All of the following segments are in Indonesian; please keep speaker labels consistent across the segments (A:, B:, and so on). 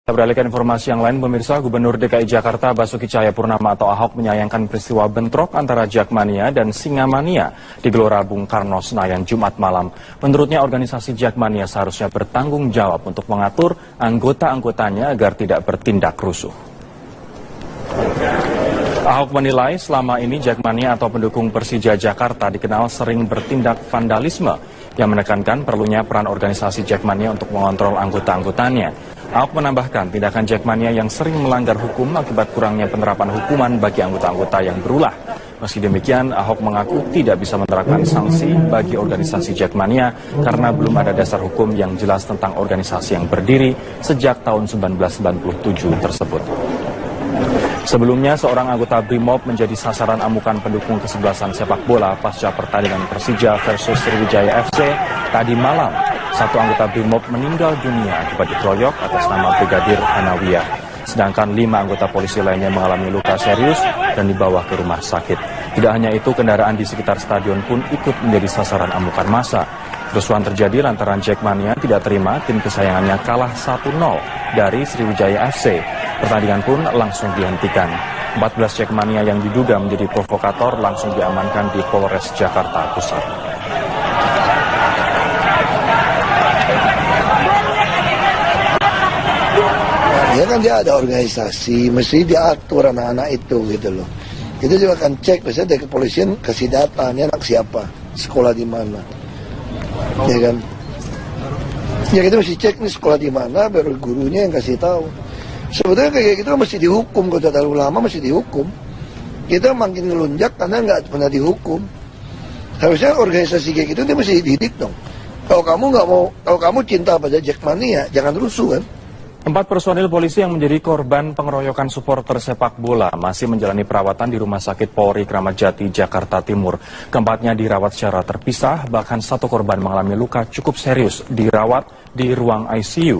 A: Kita beralih ke informasi yang lain, pemirsa. Gubernur DKI Jakarta Basuki Cahayapurnama atau Ahok menyayangkan peristiwa bentrok antara Jakmania dan Singamania di Gelora Bung Karno, Senayan, Jumat malam. Menurutnya organisasi Jakmania seharusnya bertanggung jawab untuk mengatur anggota-anggotanya agar tidak bertindak rusuh. Ahok menilai selama ini Jakmania atau pendukung Persija Jakarta dikenal sering bertindak vandalisme, yang menekankan perlunya peran organisasi Jakmania untuk mengontrol anggota-anggotanya. Ahok menambahkan tindakan Jakmania yang sering melanggar hukum akibat kurangnya penerapan hukuman bagi anggota-anggota yang berulah. Meski demikian, Ahok mengaku tidak bisa menerapkan sanksi bagi organisasi Jakmania karena belum ada dasar hukum yang jelas tentang organisasi yang berdiri sejak tahun 1997 tersebut. Sebelumnya, seorang anggota BRIMOB menjadi sasaran amukan pendukung kesebelasan sepak bola pasca pertandingan Persija versus Sriwijaya FC tadi malam. Satu anggota BRIMOB meninggal dunia akibat dikeroyok atas nama Brigadir Hanawiyah. Sedangkan 5 anggota polisi lainnya mengalami luka serius dan dibawa ke rumah sakit. Tidak hanya itu, kendaraan di sekitar stadion pun ikut menjadi sasaran amukan massa. Kerusuhan terjadi lantaran Jakmania tidak terima tim kesayangannya kalah 1-0 dari Sriwijaya FC. Pertandingan pun langsung dihentikan. 14 Jakmania yang diduga menjadi provokator langsung diamankan di Polres Jakarta Pusat.
B: Ya kan dia ada organisasi, mesti diatur anak-anak itu gitu loh. Kita juga akan cek, misalnya dari kepolisian kasih data, ini anak siapa, sekolah di mana, ya kan. Ya kita mesti cek nih sekolah di mana, baru gurunya yang kasih tahu. Sebetulnya kayak gitu mesti dihukum, kalau terlalu lama mesti dihukum. Kita makin ngelunjak karena nggak pernah dihukum. Harusnya organisasi kayak gitu dia mesti dididik dong. Kalau kamu cinta pada Jakmania, jangan rusuh kan.
A: 4 personil polisi yang menjadi korban pengeroyokan supporter sepak bola masih menjalani perawatan di Rumah Sakit Polri Kramat Jati, Jakarta Timur. Keempatnya dirawat secara terpisah, bahkan satu korban mengalami luka cukup serius dirawat di ruang ICU.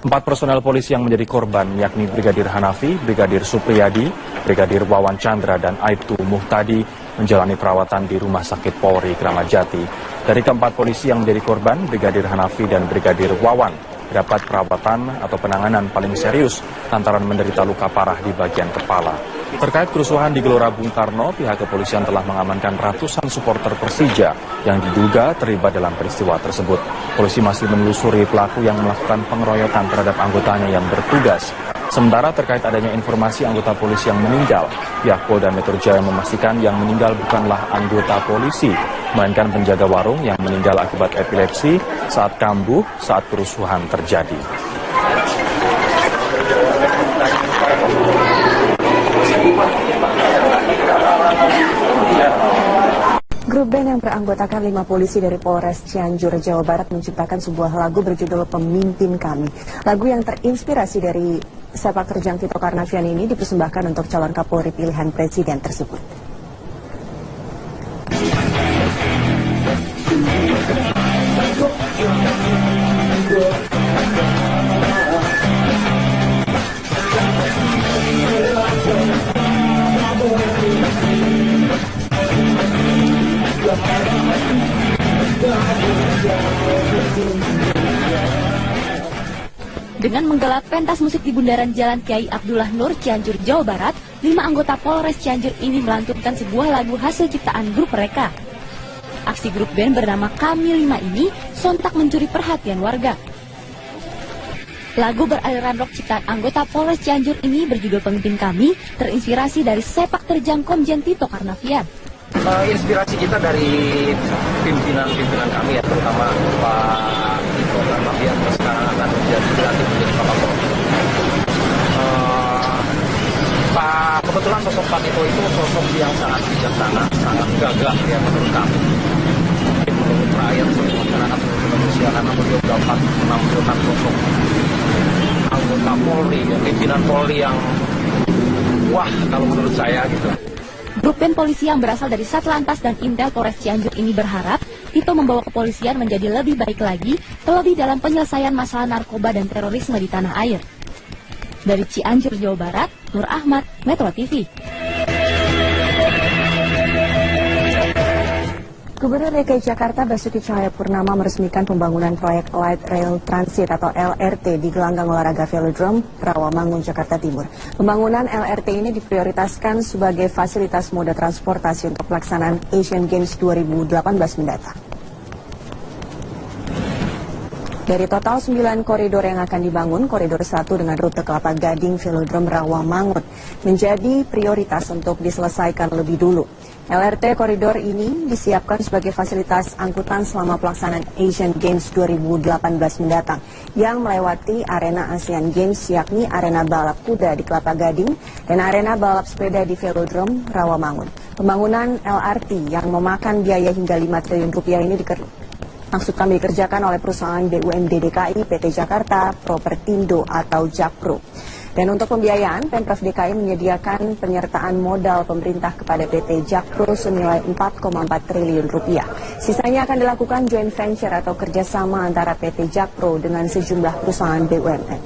A: 4 personel polisi yang menjadi korban yakni Brigadir Hanafi, Brigadir Supriyadi, Brigadir Wawan Chandra, dan Aibtu Muhtadi menjalani perawatan di Rumah Sakit Polri Kramat Jati. Dari keempat polisi yang menjadi korban, Brigadir Hanafi dan Brigadir Wawan dapat perawatan atau penanganan paling serius lantaran menderita luka parah di bagian kepala. Terkait kerusuhan di Gelora Bung Karno, pihak kepolisian telah mengamankan ratusan supporter Persija yang diduga terlibat dalam peristiwa tersebut. Polisi masih menelusuri pelaku yang melakukan pengeroyokan terhadap anggotanya yang bertugas. Sementara terkait adanya informasi anggota polisi yang meninggal, pihak Polda Metro Jaya memastikan yang meninggal bukanlah anggota polisi, melainkan penjaga warung yang meninggal akibat epilepsi saat kambuh saat kerusuhan terjadi.
C: Grup band yang beranggotakan 5 polisi dari Polres Cianjur, Jawa Barat menciptakan sebuah lagu berjudul Pemimpin Kami. Lagu yang terinspirasi dari sepak terjang Tito Karnavian ini dipersembahkan untuk calon Kapolri pilihan presiden tersebut.
D: Dengan menggelar pentas musik di bundaran Jalan Kiai Abdullah Nur, Cianjur, Jawa Barat, 5 anggota Polres Cianjur ini melantunkan sebuah lagu hasil ciptaan grup mereka. Aksi grup band bernama Kami 5 ini sontak mencuri perhatian warga. Lagu beraliran rock ciptaan anggota Polres Cianjur ini berjudul Pemimpin Kami terinspirasi dari sepak terjang Komjen Tito Karnavian.
E: Inspirasi kita dari pimpinan kami ya, terutama Pak Tito Karnavian yang sekarang akan dilantik menjadi Pak Kapolri. Kebetulan sosok Pak Tito itu sosok yang sangat bijaksana, sangat gagah ya menurut kami. Menurut rakyat, seluruh masyarakat, seluruh manusia, karena beliau dapat menampilkan sosok anggota Polri, ya, pimpinan Polri yang wah kalau menurut saya gitu.
D: Grup band polisi yang berasal dari Satlantas dan Intel Polres Cianjur ini berharap Tito membawa kepolisian menjadi lebih baik lagi, terlebih dalam penyelesaian masalah narkoba dan terorisme di tanah air. Dari Cianjur, Jawa Barat, Nur Ahmad, Metro TV.
C: Gubernur DKI Jakarta Basuki Cahayapurnama meresmikan pembangunan proyek Light Rail Transit atau LRT di gelanggang olahraga Velodrome, Rawamangun, Jakarta Timur. Pembangunan LRT ini diprioritaskan sebagai fasilitas moda transportasi untuk pelaksanaan Asian Games 2018 mendatang. Dari total 9 koridor yang akan dibangun, koridor 1 dengan rute Kelapa Gading Velodrome Rawamangun menjadi prioritas untuk diselesaikan lebih dulu. LRT koridor ini disiapkan sebagai fasilitas angkutan selama pelaksanaan Asian Games 2018 mendatang yang melewati arena Asian Games yakni arena balap kuda di Kelapa Gading dan arena balap sepeda di Velodrome Rawamangun. Pembangunan LRT yang memakan biaya hingga 5 triliun rupiah ini dikerjakan oleh perusahaan BUMD DKI, PT Jakarta, Propertindo atau Jakpro. Dan untuk pembiayaan, Pemprov DKI menyediakan penyertaan modal pemerintah kepada PT Jakpro senilai 4,4 triliun rupiah. Sisanya akan dilakukan joint venture atau kerjasama antara PT Jakpro dengan sejumlah perusahaan BUMN.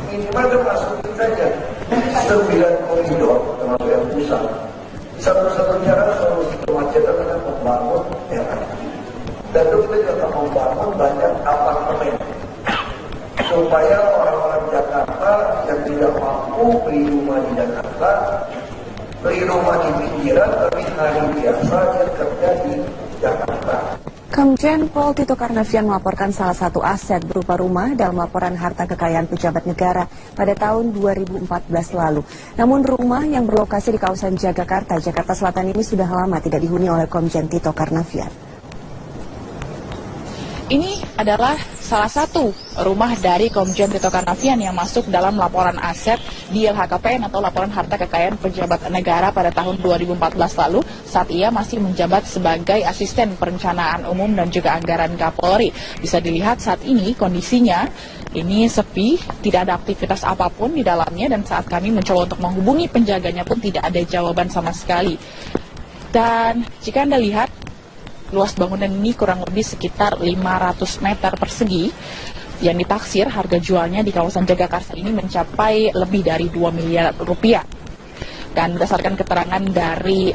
B: Minimal masukin saja 9 koridor termasuk yang pusat. Satu-satunya cara solusi kemacetan adalah membangun LRT. Dan itu kita juga membangun banyak apartemen supaya orang-orang Jakarta yang tidak mampu beli rumah di Jakarta, beli rumah di pinggiran, tapi hari biasa dia kerja di Jakarta.
C: Komjen Pol Tito Karnavian melaporkan salah satu aset berupa rumah dalam laporan harta kekayaan pejabat negara pada tahun 2014 lalu. Namun rumah yang berlokasi di kawasan Jagakarta, Jakarta Selatan ini sudah lama tidak dihuni oleh Komjen Tito Karnavian.
F: Ini adalah salah satu rumah dari Komjen Tito Karnavian yang masuk dalam laporan aset di LHKPN atau laporan harta kekayaan pejabat negara pada tahun 2014 lalu saat ia masih menjabat sebagai asisten perencanaan umum dan juga anggaran Kapolri. Bisa dilihat saat ini kondisinya ini sepi, tidak ada aktivitas apapun di dalamnya dan saat kami mencoba untuk menghubungi penjaganya pun tidak ada jawaban sama sekali. Dan jika Anda lihat luas bangunan ini kurang lebih sekitar 500 meter persegi yang ditaksir harga jualnya di kawasan Jagakarsa ini mencapai lebih dari 2 miliar rupiah. Dan berdasarkan keterangan dari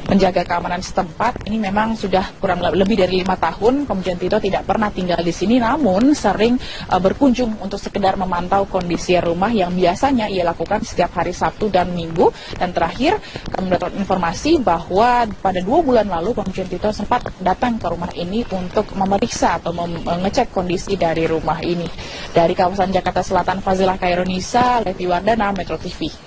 F: penjaga keamanan setempat, ini memang sudah kurang lebih dari 5 tahun Komjen Tito tidak pernah tinggal di sini, namun sering berkunjung untuk sekedar memantau kondisi rumah yang biasanya ia lakukan setiap hari Sabtu dan Minggu. Dan terakhir kami mendapat informasi bahwa pada 2 bulan lalu Komjen Tito sempat datang ke rumah ini untuk memeriksa atau mengecek kondisi dari rumah ini. Dari kawasan Jakarta Selatan, Fazilah Khairunisa, Levi Wardana, Metro TV.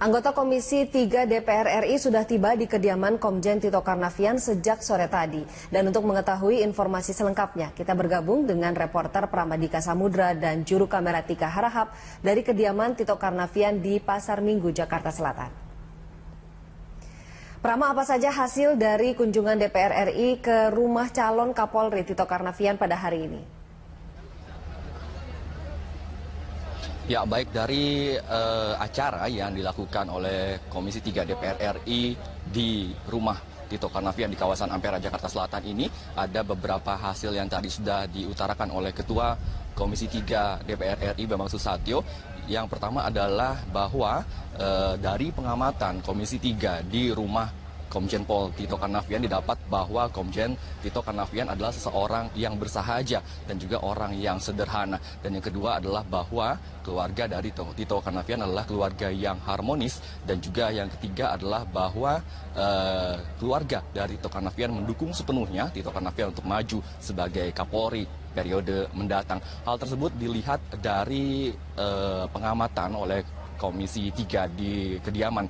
G: Anggota Komisi 3 DPR RI sudah tiba di kediaman Komjen Tito Karnavian sejak sore tadi. Dan untuk mengetahui informasi selengkapnya, kita bergabung dengan reporter Pramadika Samudra dan juru kamera Tika Harahap dari kediaman Tito Karnavian di Pasar Minggu, Jakarta Selatan. Prama, apa saja hasil dari kunjungan DPR RI ke rumah calon Kapolri Tito Karnavian pada hari ini?
H: Ya, baik dari acara yang dilakukan oleh Komisi 3 DPR RI di rumah Tito Karnavian di kawasan Ampera, Jakarta Selatan ini, ada beberapa hasil yang tadi sudah diutarakan oleh Ketua Komisi 3 DPR RI Bambang Susatyo. Yang pertama adalah bahwa dari pengamatan Komisi 3 di rumah Komjen Pol Tito Karnavian didapat bahwa Komjen Tito Karnavian adalah seseorang yang bersahaja dan juga orang yang sederhana. Dan yang kedua adalah bahwa keluarga dari Tito Karnavian adalah keluarga yang harmonis. Dan juga yang ketiga adalah bahwa keluarga dari Tito Karnavian mendukung sepenuhnya Tito Karnavian untuk maju sebagai Kapolri periode mendatang. Hal tersebut dilihat dari pengamatan oleh Komisi 3 di kediaman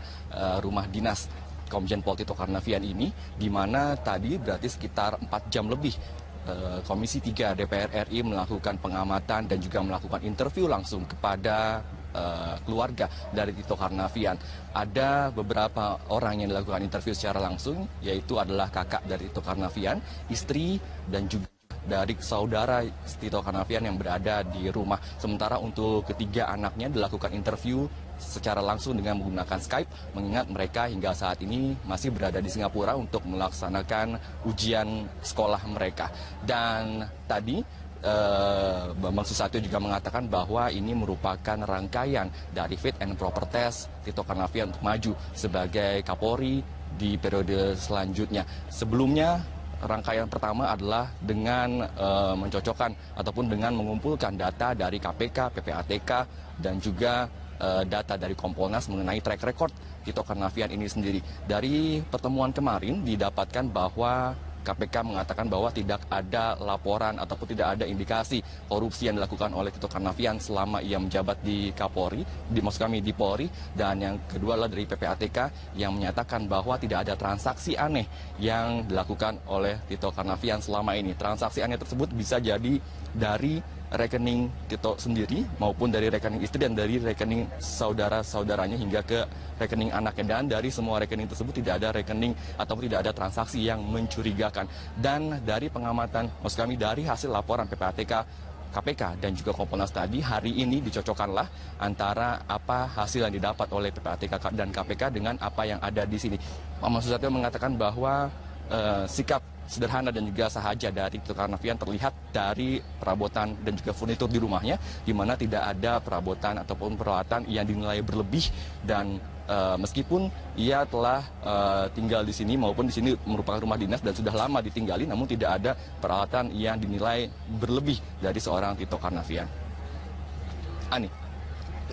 H: rumah dinas Komjen Pol Tito Karnavian ini, di mana tadi berarti sekitar 4 jam lebih Komisi 3 DPR RI melakukan pengamatan dan juga melakukan interview langsung kepada keluarga dari Tito Karnavian. Ada beberapa orang yang dilakukan interview secara langsung, yaitu adalah kakak dari Tito Karnavian, istri, dan juga dari saudara Tito Karnavian yang berada di rumah. Sementara untuk ketiga anaknya dilakukan interview secara langsung dengan menggunakan Skype, mengingat mereka hingga saat ini masih berada di Singapura untuk melaksanakan ujian sekolah mereka. Dan tadi Bambang Susatyo juga mengatakan bahwa ini merupakan rangkaian dari fit and proper test Tito Karnavian untuk maju sebagai Kapolri di periode selanjutnya. Sebelumnya rangkaian pertama adalah dengan mencocokkan ataupun dengan mengumpulkan data dari KPK, PPATK, dan juga data dari Kompolnas mengenai track record Tito Karnavian ini sendiri. Dari pertemuan kemarin didapatkan bahwa KPK mengatakan bahwa tidak ada laporan ataupun tidak ada indikasi korupsi yang dilakukan oleh Tito Karnavian selama ia menjabat di Kapolri, di Polri. Dan yang kedua adalah dari PPATK yang menyatakan bahwa tidak ada transaksi aneh yang dilakukan oleh Tito Karnavian selama ini. Transaksi aneh tersebut bisa jadi dari rekening Tito sendiri maupun dari rekening istri dan dari rekening saudara-saudaranya hingga ke rekening anaknya, dan dari semua rekening tersebut tidak ada rekening ataupun tidak ada transaksi yang mencurigakan. Dan dari pengamatan maksud kami dari hasil laporan PPATK, KPK dan juga Kompolnas tadi, hari ini dicocokkanlah antara apa hasil yang didapat oleh PPATK dan KPK dengan apa yang ada di sini. Pak Susatyo mengatakan bahwa sikap sederhana dan juga sahaja dari Tito Karnavian terlihat dari perabotan dan juga furnitur di rumahnya, di mana tidak ada perabotan ataupun peralatan yang dinilai berlebih. Dan meskipun ia telah tinggal di sini maupun di sini merupakan rumah dinas dan sudah lama ditinggali, namun tidak ada peralatan yang dinilai berlebih dari seorang Tito Karnavian. Ani.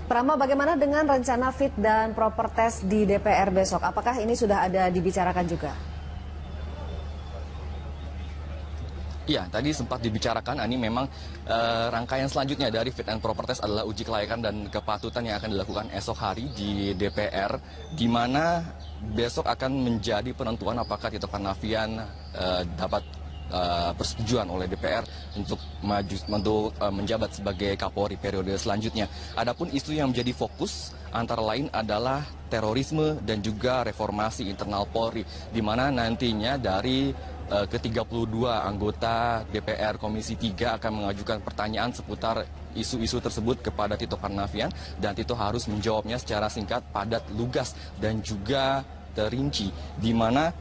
G: Prama, bagaimana dengan rencana fit dan proper test di DPR besok? Apakah ini sudah ada dibicarakan juga?
H: Iya, tadi sempat dibicarakan, Ani, memang rangkaian selanjutnya dari fit and proper test adalah uji kelayakan dan kepatutan yang akan dilakukan esok hari di DPR, di mana besok akan menjadi penentuan apakah Tito Karnavian dapat persetujuan oleh DPR untuk menjabat sebagai Kapolri periode selanjutnya. Adapun isu yang menjadi fokus antara lain adalah terorisme dan juga reformasi internal Polri, di mana nantinya dari ke-32 anggota DPR Komisi 3 akan mengajukan pertanyaan seputar isu-isu tersebut kepada Tito Karnavian, dan Tito harus menjawabnya secara singkat, padat, lugas, dan juga terinci, di mana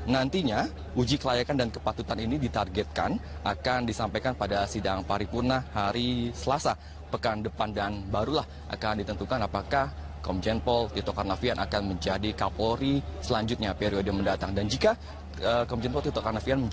H: nantinya uji kelayakan dan kepatutan ini ditargetkan akan disampaikan pada sidang paripurna hari Selasa pekan depan, dan barulah akan ditentukan apakah Komjen Pol Tito Karnavian akan menjadi Kapolri selanjutnya periode mendatang. Dan jika Komjen Pol Tito Karnavian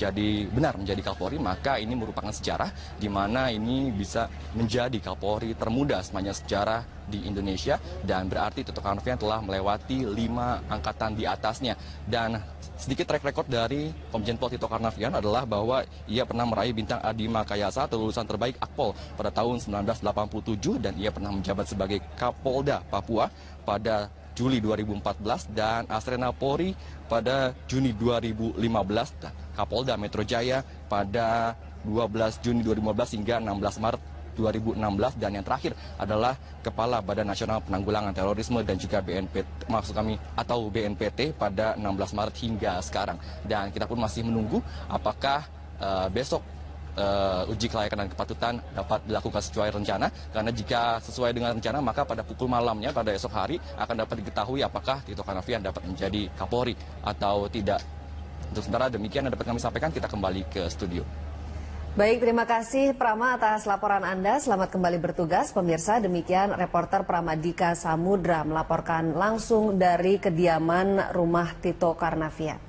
H: benar menjadi Kapolri, maka ini merupakan sejarah di mana ini bisa menjadi Kapolri termuda sepanjang sejarah di Indonesia, dan berarti Tito Karnavian telah melewati 5 angkatan di atasnya. Dan sedikit track record dari Komjen Pol Tito Karnavian adalah bahwa ia pernah meraih bintang Adi Makayasa atau lulusan terbaik Akpol pada tahun 1987, dan ia pernah menjabat sebagai Kapolda Papua pada Juli 2014 dan Asrena Polri pada Juni 2015, Kapolda Metro Jaya pada 12 Juni 2015 hingga 16 Maret 2016, dan yang terakhir adalah Kepala Badan Nasional Penanggulangan Terorisme dan juga BNPT pada 16 Maret hingga sekarang. Dan kita pun masih menunggu apakah besok uji kelayakan dan kepatutan dapat dilakukan sesuai rencana, karena jika sesuai dengan rencana maka pada pukul malamnya pada esok hari akan dapat diketahui apakah Tito Karnavian dapat menjadi Kapolri atau tidak. Untuk sementara demikian yang dapat kami sampaikan, kita kembali ke studio.
G: Baik, terima kasih Prama atas laporan Anda. Selamat kembali bertugas. Pemirsa, demikian reporter Pramadika Samudra melaporkan langsung dari kediaman rumah Tito Karnavian.